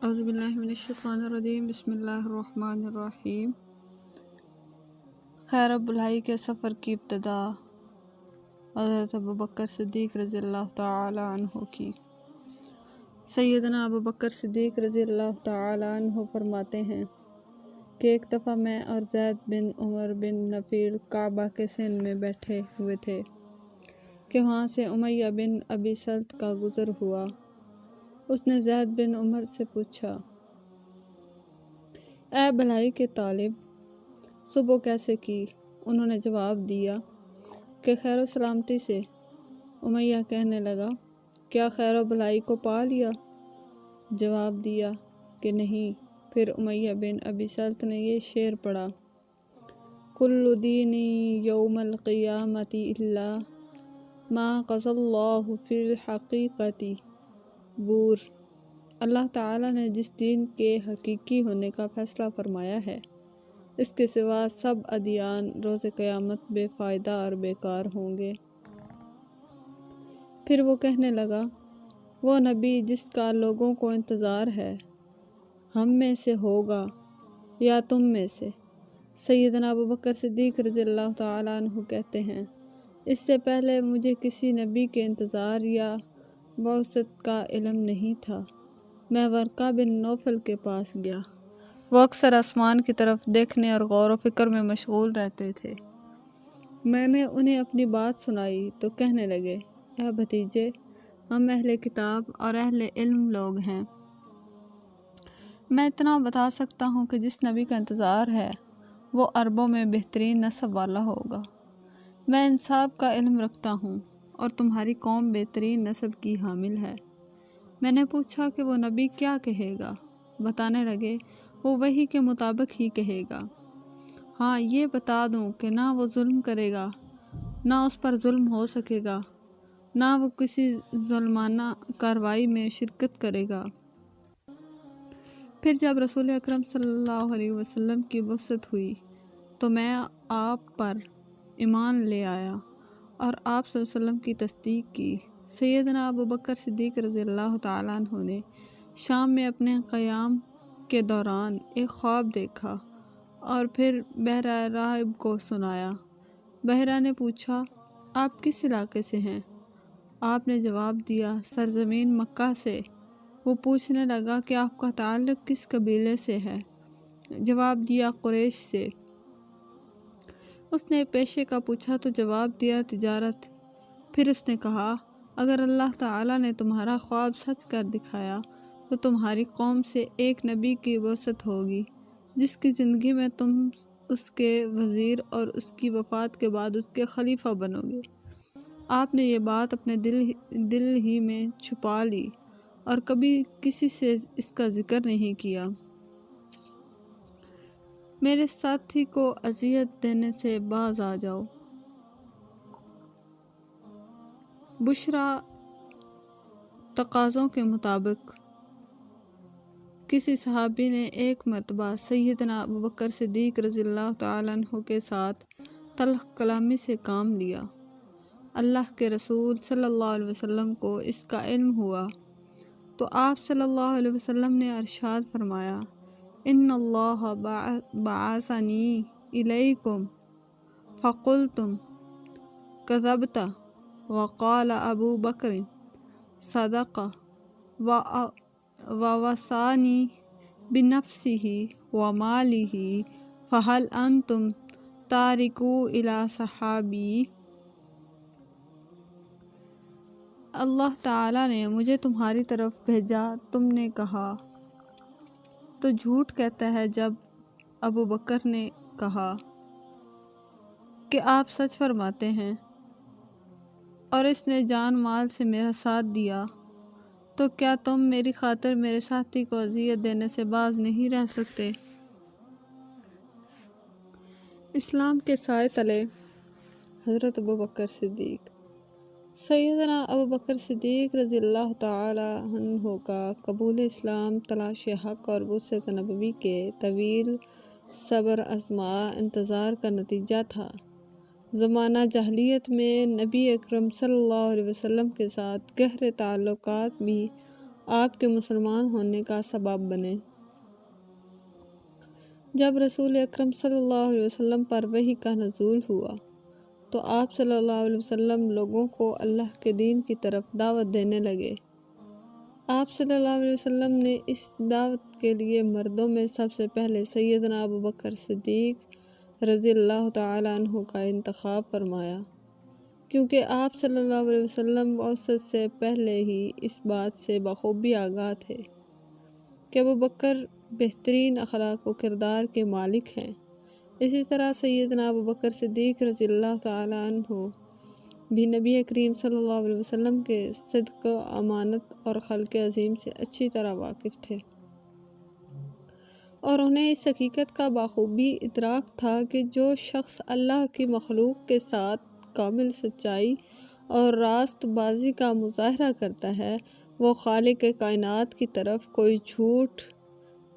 اعوذ باللہ من الشیطان الرجیم، بسم اللہ الرحمن الرحیم۔ خیر و بھلائی کے سفر کی ابتدا حضرت ابوبکر صدیق رضی اللہ تعالی عنہ کی۔ سیدنا ابوبکر صدیق رضی اللہ تعالی عنہ فرماتے ہیں کہ ایک دفعہ میں اور زید بن عمر بن نفیل کعبہ کے سین میں بیٹھے ہوئے تھے کہ وہاں سے امیہ بن ابی سلط کا گزر ہوا۔ اس نے زید بن عمر سے پوچھا، اے بھلائی کے طالب، صبح کیسے کی؟ انہوں نے جواب دیا کہ خیر و سلامتی سے۔ امیہ کہنے لگا، کیا خیر و بھلائی کو پا لیا؟ جواب دیا کہ نہیں۔ پھر امیہ بن ابی سلط نے یہ شعر پڑھا، کل دینی یوم القیامت الا ما قضى اللہ فی الحقیقت بور۔ اللہ تعالیٰ نے جس دین کے حقیقی ہونے کا فیصلہ فرمایا ہے، اس کے سوا سب ادیان روز قیامت بے فائدہ اور بیکار ہوں گے۔ پھر وہ کہنے لگا، وہ نبی جس کا لوگوں کو انتظار ہے، ہم میں سے ہوگا یا تم میں سے؟ سیدنا ابوبکر صدیق رضی اللہ تعالیٰ عنہ کہتے ہیں، اس سے پہلے مجھے کسی نبی کے انتظار یا بعثت کا علم نہیں تھا۔ میں ورقہ بن نوفل کے پاس گیا۔ وہ اکثر آسمان کی طرف دیکھنے اور غور و فکر میں مشغول رہتے تھے۔ میں نے انہیں اپنی بات سنائی تو کہنے لگے، اے بھتیجے، ہم اہل کتاب اور اہل علم لوگ ہیں۔ میں اتنا بتا سکتا ہوں کہ جس نبی کا انتظار ہے وہ عربوں میں بہترین نسب والا ہوگا۔ میں انساب کا علم رکھتا ہوں اور تمہاری قوم بہترین نسب کی حامل ہے۔ میں نے پوچھا کہ وہ نبی کیا کہے گا؟ بتانے لگے، وہ وحی کے مطابق ہی کہے گا۔ ہاں، یہ بتا دوں کہ نہ وہ ظلم کرے گا، نہ اس پر ظلم ہو سکے گا، نہ وہ کسی ظالمانہ کارروائی میں شرکت کرے گا۔ پھر جب رسول اکرم صلی اللہ علیہ وسلم کی بعثت ہوئی تو میں آپ پر ایمان لے آیا اور آپ صلی اللہ علیہ وسلم کی تصدیق کی۔ سیدنا ابوبکر صدیق رضی اللہ تعالیٰ عنہ نے شام میں اپنے قیام کے دوران ایک خواب دیکھا اور پھر بحیرہ راہب کو سنایا۔ بحیرہ نے پوچھا، آپ کس علاقے سے ہیں؟ آپ نے جواب دیا، سرزمین مکہ سے۔ وہ پوچھنے لگا کہ آپ کا تعلق کس قبیلے سے ہے؟ جواب دیا، قریش سے۔ اس نے پیشے کا پوچھا تو جواب دیا، تجارت۔ پھر اس نے کہا، اگر اللہ تعالیٰ نے تمہارا خواب سچ کر دکھایا تو تمہاری قوم سے ایک نبی کی بعثت ہوگی جس کی زندگی میں تم اس کے وزیر اور اس کی وفات کے بعد اس کے خلیفہ بنو گے۔ آپ نے یہ بات اپنے دل ہی میں چھپا لی اور کبھی کسی سے اس کا ذکر نہیں کیا۔ میرے ساتھی کو اذیت دینے سے باز آ جاؤ۔ بشریٰ تقاضوں کے مطابق کسی صحابی نے ایک مرتبہ سیدنا ابوبکر صدیق رضی اللہ تعالیٰ عنہ کے ساتھ تلخ کلامی سے کام لیا۔ اللہ کے رسول صلی اللہ علیہ وسلم کو اس کا علم ہوا تو آپ صلی اللہ علیہ وسلم نے ارشاد فرمایا، ان اللہ بعثنی الیکم فقلتم کذبت وقال ابو بکر صدق ووصانی بنفسہ ومالہ فہل انتم تارکو الی صحابی۔ اللہ تعالیٰ نے مجھے تمہاری طرف بھیجا، تم نے کہا تو جھوٹ کہتا ہے۔ جب ابو بکر نے کہا کہ آپ سچ فرماتے ہیں اور اس نے جان مال سے میرا ساتھ دیا، تو کیا تم میری خاطر میرے ساتھی کو اذیت دینے سے باز نہیں رہ سکتے؟ اسلام کے سائے تلے حضرت ابوبکر صدیق۔ سیدنا ابوبکر صدیق رضی اللہ تعالی عنہ کا قبول اسلام تلاش حق اور بعثت نبوی کے طویل صبر آزما انتظار کا نتیجہ تھا۔ زمانہ جاہلیت میں نبی اکرم صلی اللہ علیہ وسلم کے ساتھ گہرے تعلقات بھی آپ کے مسلمان ہونے کا سبب بنے۔ جب رسول اکرم صلی اللہ علیہ وسلم پر وحی کا نزول ہوا تو آپ صلی اللہ علیہ وسلم لوگوں کو اللہ کے دین کی طرف دعوت دینے لگے۔ آپ صلی اللہ علیہ وسلم نے اس دعوت کے لیے مردوں میں سب سے پہلے سیدنا ابوبکر صدیق رضی اللہ تعالیٰ عنہ کا انتخاب فرمایا، کیونکہ آپ صلی اللہ علیہ وسلم بعثت سے پہلے ہی اس بات سے بخوبی آگاہ تھے کہ ابوبکر بہترین اخلاق و کردار کے مالک ہیں۔ اسی طرح سیدنا ابوبکر صدیق رضی اللہ تعالیٰ عنہ بھی نبی کریم صلی اللہ علیہ وسلم کے صدق و امانت اور خلق عظیم سے اچھی طرح واقف تھے، اور انہیں اس حقیقت کا بخوبی ادراک تھا کہ جو شخص اللہ کی مخلوق کے ساتھ کامل سچائی اور راست بازی کا مظاہرہ کرتا ہے، وہ خالق کائنات کی طرف کوئی جھوٹ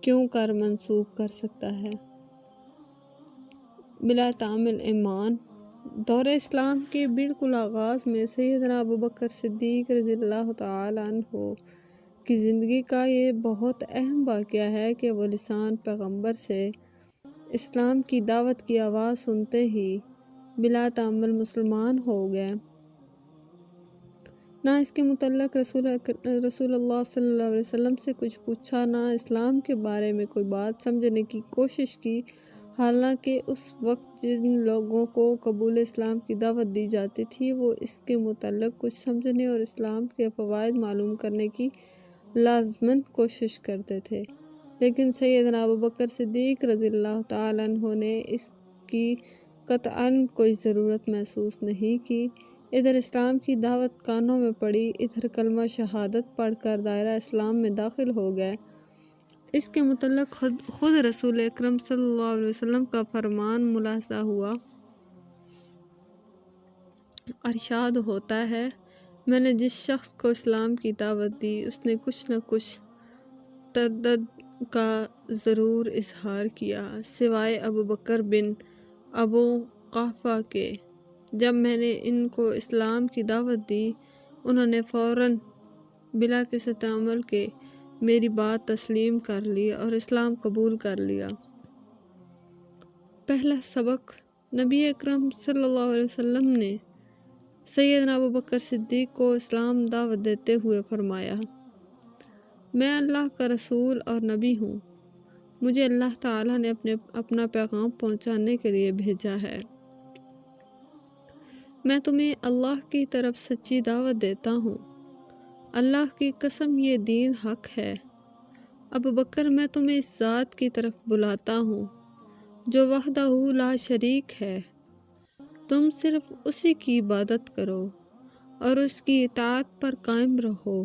کیوں کر منسوب کر سکتا ہے۔ بلا تعامل ایمان۔ دور اسلام کے بالکل آغاز میں سیدنا ابوبکر صدیق رضی اللہ تعالیٰ عنہ کی زندگی کا یہ بہت اہم واقعہ ہے کہ وہ لسان پیغمبر سے اسلام کی دعوت کی آواز سنتے ہی بلا تعامل مسلمان ہو گئے۔ نہ اس کے متعلق رسول اللہ صلی اللہ علیہ وسلم سے کچھ پوچھا، نہ اسلام کے بارے میں کوئی بات سمجھنے کی کوشش کی، حالانکہ اس وقت جن لوگوں کو قبول اسلام کی دعوت دی جاتی تھی وہ اس کے متعلق کچھ سمجھنے اور اسلام کے فوائد معلوم کرنے کی لازماً کوشش کرتے تھے، لیکن سیدنا ابوبکر صدیق رضی اللہ تعالیٰ عنہ نے اس کی قطعاً کوئی ضرورت محسوس نہیں کی۔ ادھر اسلام کی دعوت کانوں میں پڑی، ادھر کلمہ شہادت پڑھ کر دائرہ اسلام میں داخل ہو گئے۔ اس کے متعلق خود رسول اکرم صلی اللہ علیہ وسلم کا فرمان ملاحظہ ہوا۔ ارشاد ہوتا ہے، میں نے جس شخص کو اسلام کی دعوت دی اس نے کچھ نہ کچھ تردد کا ضرور اظہار کیا، سوائے ابوبکر بن ابو قحافہ کے۔ جب میں نے ان کو اسلام کی دعوت دی انہوں نے فوراً بلا کسی تعامل کے میری بات تسلیم کر لی اور اسلام قبول کر لیا۔ پہلا سبق، نبی اکرم صلی اللہ علیہ وسلم نے سیدنا ابوبکر صدیق کو اسلام دعوت دیتے ہوئے فرمایا، میں اللہ کا رسول اور نبی ہوں، مجھے اللہ تعالیٰ نے اپنا پیغام پہنچانے کے لیے بھیجا ہے۔ میں تمہیں اللہ کی طرف سچی دعوت دیتا ہوں، اللہ کی قسم یہ دین حق ہے۔ ابوبکر، میں تمہیں اس ذات کی طرف بلاتا ہوں جو وحدہ لا شریک ہے، تم صرف اسی کی عبادت کرو اور اس کی اطاعت پر قائم رہو۔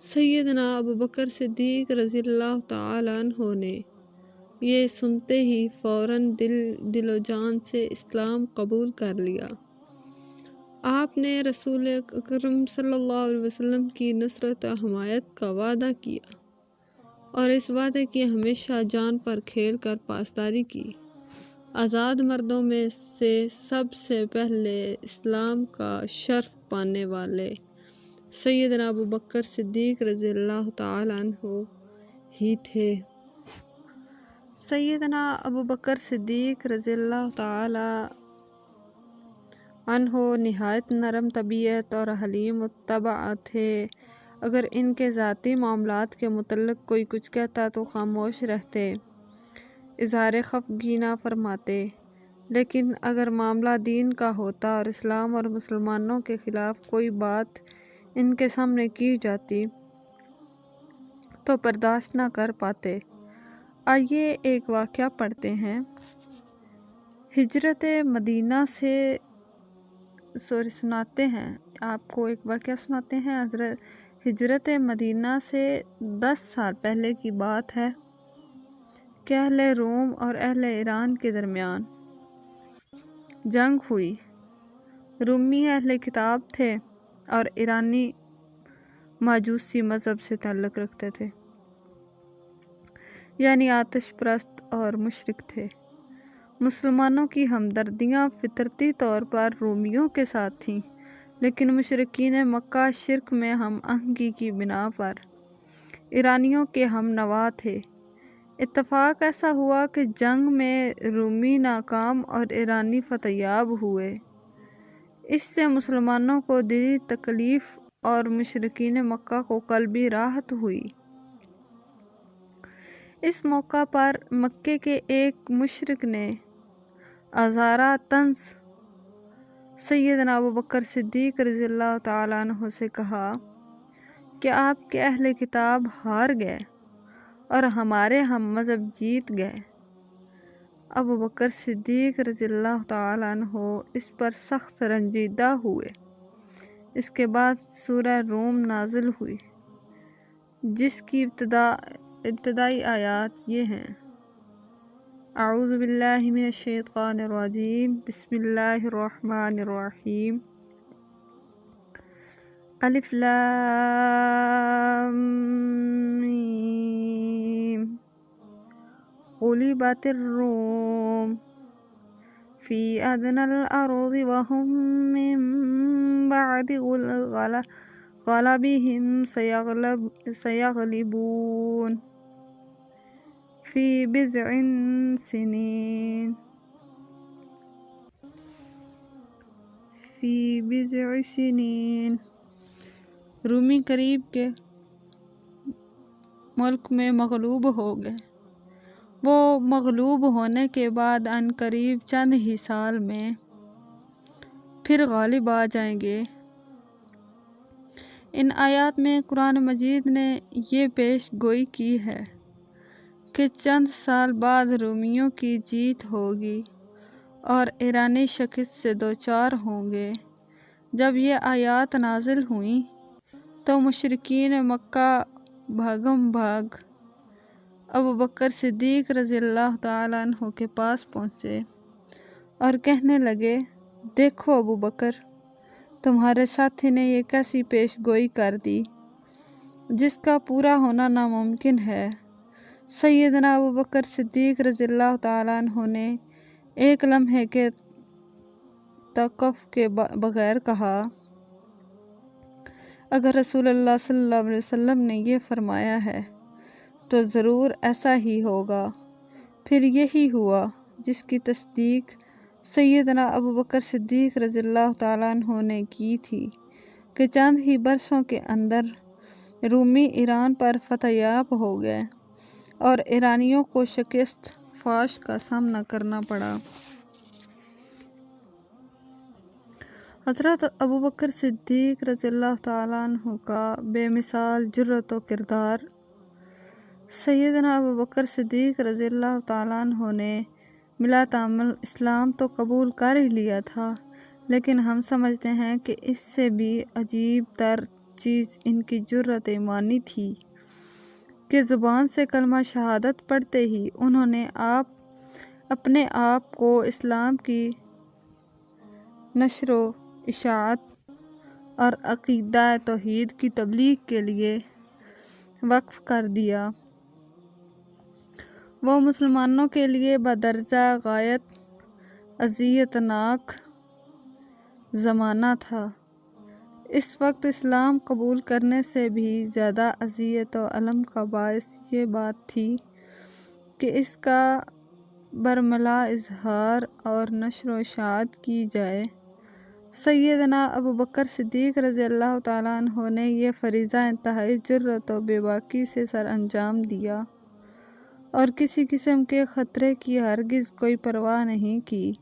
سیدنا ابوبکر صدیق رضی اللہ تعالیٰ عنہ نے یہ سنتے ہی فوراً دل و جان سے اسلام قبول کر لیا۔ آپ نے رسول اکرم صلی اللہ علیہ وسلم کی نصرت و حمایت کا وعدہ کیا اور اس وعدے کی ہمیشہ جان پر کھیل کر پاسداری کی۔ آزاد مردوں میں سے سب سے پہلے اسلام کا شرف پانے والے سیدنا ابوبکر صدیق رضی اللہ تعالیٰ عنہ ہی تھے۔ سیدنا ابوبکر صدیق رضی اللہ تعالیٰ عنہ نہایت نرم طبیعت اور حلیم الطبع تھے۔ اگر ان کے ذاتی معاملات کے متعلق کوئی کچھ کہتا تو خاموش رہتے، اظہار خفگی نہ فرماتے، لیکن اگر معاملہ دین کا ہوتا اور اسلام اور مسلمانوں کے خلاف کوئی بات ان کے سامنے کی جاتی تو برداشت نہ کر پاتے۔ آئیے ایک واقعہ پڑھتے ہیں۔ سناتے ہیں آپ کو ایک واقعہ سناتے ہیں۔ ہجرت مدینہ سے 10 سال پہلے کی بات ہے کہ اہل روم اور اہل ایران کے درمیان جنگ ہوئی۔ رومی اہل کتاب تھے اور ایرانی ماجوسی مذہب سے تعلق رکھتے تھے، یعنی آتش پرست اور مشرک تھے۔ مسلمانوں کی ہمدردیاں فطرتی طور پر رومیوں کے ساتھ تھیں، لیکن مشرکین مکہ شرک میں ہم آہنگی کی بنا پر ایرانیوں کے ہم نوا تھے۔ اتفاق ایسا ہوا کہ جنگ میں رومی ناکام اور ایرانی فتح یاب ہوئے۔ اس سے مسلمانوں کو دلی تکلیف اور مشرکین مکہ کو قلبی راحت ہوئی۔ اس موقع پر مکے کے ایک مشرک نے ازارا طنز سیدنا ابوبکر صدیق رضی اللہ تعالیٰ عنہ سے کہا کہ آپ کے اہل کتاب ہار گئے اور ہمارے ہم مذہب جیت گئے۔ ابوبکر صدیق رضی اللہ تعالیٰ عنہ اس پر سخت رنجیدہ ہوئے۔ اس کے بعد سورہ روم نازل ہوئی، جس کی ابتدائی آیات یہ ہیں: اعوذ باللہ من الشیطان الرجیم، بسم اللہ الرحمن الرحیم، الف لام میم، غلبت الروم فی ادنی الارض وهم من بعد غلبهم سیغلبون فی بضع سنین۔ رومی قریب کے ملک میں مغلوب ہو گئے۔ وہ مغلوب ہونے کے بعد عنقریب چند ہی سال میں پھر غالب آ جائیں گے۔ ان آیات میں قرآن مجید نے یہ پیش گوئی کی ہے کہ چند سال بعد رومیوں کی جیت ہوگی اور ایرانی شکست سے دوچار ہوں گے۔ جب یہ آیات نازل ہوئیں تو مشرکین مکہ بھاگم بھاگ ابوبکر صدیق رضی اللہ تعالیٰ عنہ کے پاس پہنچے اور کہنے لگے، دیکھو ابوبکر، تمہارے ساتھی نے یہ کیسی پیش گوئی کر دی جس کا پورا ہونا ناممکن ہے۔ سیدنا ابوبکر صدیق رضی اللہ تعالیٰ عنہ نے ایک لمحے کے توقف کے بغیر کہا، اگر رسول اللہ صلی اللہ علیہ وسلم نے یہ فرمایا ہے تو ضرور ایسا ہی ہوگا۔ پھر یہی ہوا جس کی تصدیق سیدنا ابوبکر صدیق رضی اللہ تعالیٰ عنہ نے کی تھی کہ چند ہی برسوں کے اندر رومی ایران پر فتح یاب ہو گئے اور ایرانیوں کو شکست فاش کا سامنا کرنا پڑا۔ حضرت ابوبکر صدیق رضی اللہ تعالیٰ عنہ کا بے مثال جرأت و کردار۔ سیدنا ابوبکر صدیق رضی اللہ تعالیٰ عنہ نے بلا تعامل اسلام تو قبول کر ہی لیا تھا، لیکن ہم سمجھتے ہیں کہ اس سے بھی عجیب تر چیز ان کی جرأت ایمانی تھی کہ زبان سے کلمہ شہادت پڑھتے ہی انہوں نے اپنے آپ کو اسلام کی نشر و اشاعت اور عقیدہ توحید کی تبلیغ کے لیے وقف کر دیا۔ وہ مسلمانوں کے لیے بدرجہ غایت اذیت ناک زمانہ تھا۔ اس وقت اسلام قبول کرنے سے بھی زیادہ اذیت و الم کا باعث یہ بات تھی کہ اس کا برملا اظہار اور نشر و اشاعت کی جائے۔ سیدنا ابوبکر صدیق رضی اللہ تعالیٰ عنہ نے یہ فریضہ انتہائی جرأت و بے باکی سے سر انجام دیا اور کسی قسم کے خطرے کی ہرگز کوئی پرواہ نہیں کی۔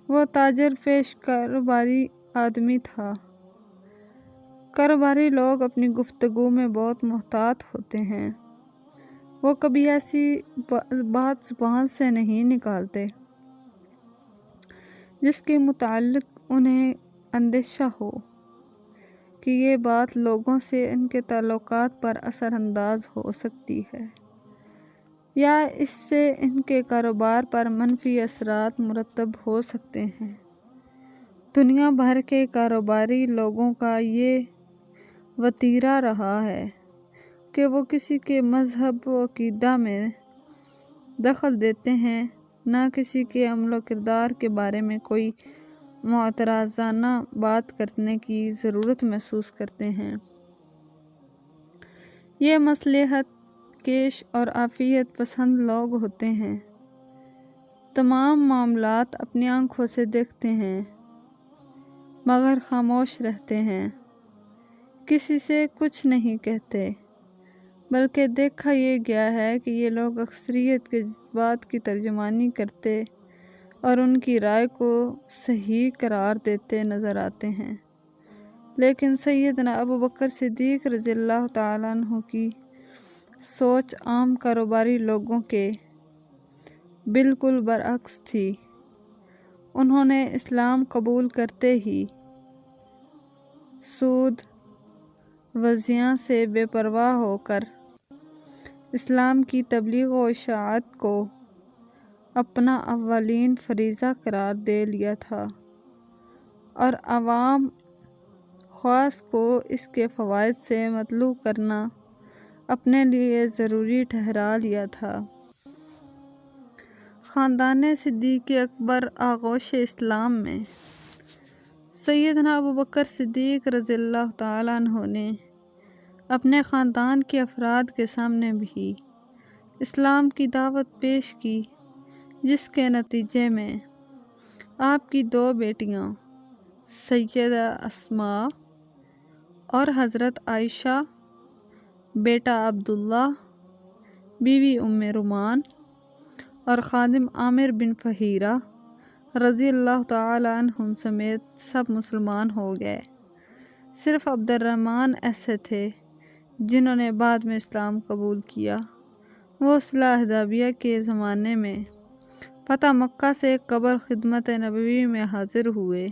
وہ تاجر پیش کاروباری آدمی تھا۔ کاروباری لوگ اپنی گفتگو میں بہت محتاط ہوتے ہیں۔ وہ کبھی ایسی بات زبان سے نہیں نکالتے جس کے متعلق انہیں اندیشہ ہو کہ یہ بات لوگوں سے ان کے تعلقات پر اثر انداز ہو سکتی ہے یا اس سے ان کے کاروبار پر منفی اثرات مرتب ہو سکتے ہیں۔ دنیا بھر کے کاروباری لوگوں کا یہ وتیرہ رہا ہے کہ وہ کسی کے مذہب و عقیدہ میں دخل دیتے ہیں، نہ کسی کے عمل و کردار کے بارے میں کوئی معترضانہ بات کرنے کی ضرورت محسوس کرتے ہیں۔ یہ مصلحت کیش اور عافیت پسند لوگ ہوتے ہیں، تمام معاملات اپنی آنکھوں سے دیکھتے ہیں مگر خاموش رہتے ہیں، کسی سے کچھ نہیں کہتے، بلکہ دیکھا یہ گیا ہے کہ یہ لوگ اکثریت کے جذبات کی ترجمانی کرتے اور ان کی رائے کو صحیح قرار دیتے نظر آتے ہیں۔ لیکن سیدنا ابوبکر صدیق رضی اللہ تعالیٰ عنہ کی سوچ عام کاروباری لوگوں کے بالکل برعکس تھی۔ انہوں نے اسلام قبول کرتے ہی سود و زیاں سے بے پرواہ ہو کر اسلام کی تبلیغ و اشاعت کو اپنا اولین فریضہ قرار دے لیا تھا اور عوام خاص کو اس کے فوائد سے مطلوع کرنا اپنے لیے ضروری ٹھہرا لیا تھا۔ خاندان صدیق اکبر آغوش اسلام میں سیدنا ابوبکر صدیق رضی اللہ تعالیٰ عنہ نے اپنے خاندان کے افراد کے سامنے بھی اسلام کی دعوت پیش کی، جس کے نتیجے میں آپ کی 2 بیٹیاں سیدہ اسماء اور حضرت عائشہ، بیٹا عبداللہ، بیوی ام رومان اور خادم عامر بن فہیرہ رضی اللہ تعالیٰ عنہم سمیت سب مسلمان ہو گئے۔ صرف عبد الرحمن ایسے تھے جنہوں نے بعد میں اسلام قبول کیا۔ وہ صلح حدیبیہ کے زمانے میں فتح مکہ سے قبل خدمت نبوی میں حاضر ہوئے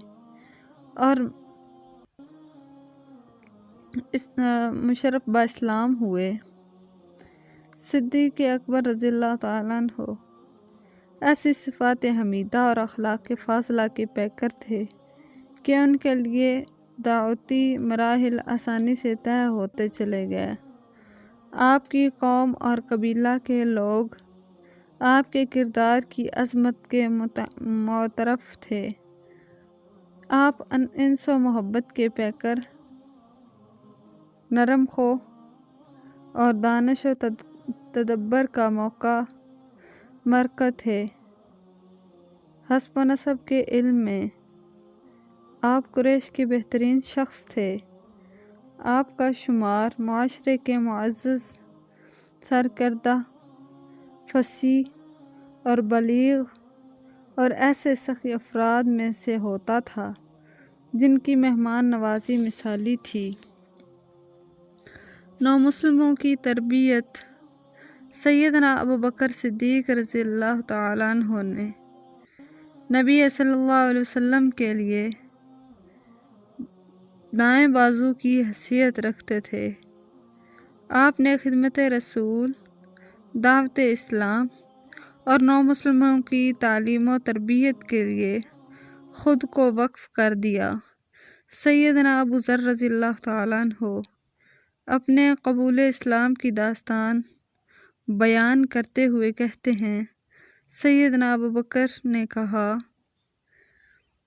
اور مشرف با اسلام ہوئے۔ صدیق اکبر رضی اللہ تعالیٰ عنہ ایسی صفات حمیدہ اور اخلاق فاضلہ کے پیکر تھے کہ ان کے لیے دعوتی مراحل آسانی سے طے ہوتے چلے گئے۔ آپ کی قوم اور قبیلہ کے لوگ آپ کے کردار کی عظمت کے معترف تھے۔ آپ انس و محبت کے پیکر، نرم خو اور دانش و تدبر کا موقع مرکز تھے۔ حسب و نسب کے علم میں آپ قریش کے بہترین شخص تھے۔ آپ کا شمار معاشرے کے معزز، سرکردہ، فصیح اور بلیغ اور ایسے سخی افراد میں سے ہوتا تھا جن کی مہمان نوازی مثالی تھی۔ نومسلموں کی تربیت سیدنا ابوبکر صدیق رضی اللہ تعالیٰ عنہ نے نبی صلی اللہ علیہ وسلم کے لیے دائیں بازو کی حیثیت رکھتے تھے۔ آپ نے خدمت رسول، دعوت اسلام اور نومسلموں کی تعلیم و تربیت کے لیے خود کو وقف کر دیا۔ سیدنا ابو ذر رضی اللہ تعالیٰ عنہ اپنے قبول اسلام کی داستان بیان کرتے ہوئے کہتے ہیں، سیدنا ابوبکر نے کہا،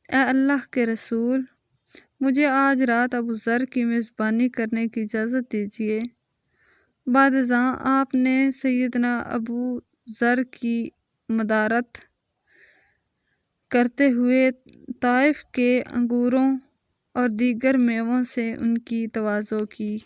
اے اللہ کے رسول، مجھے آج رات ابو ذر کی میزبانی کرنے کی اجازت دیجیے۔ بعد ازاں آپ نے سیدنا ابو ذر کی مدارت کرتے ہوئے طائف کے انگوروں اور دیگر میووں سے ان کی تواضع کی۔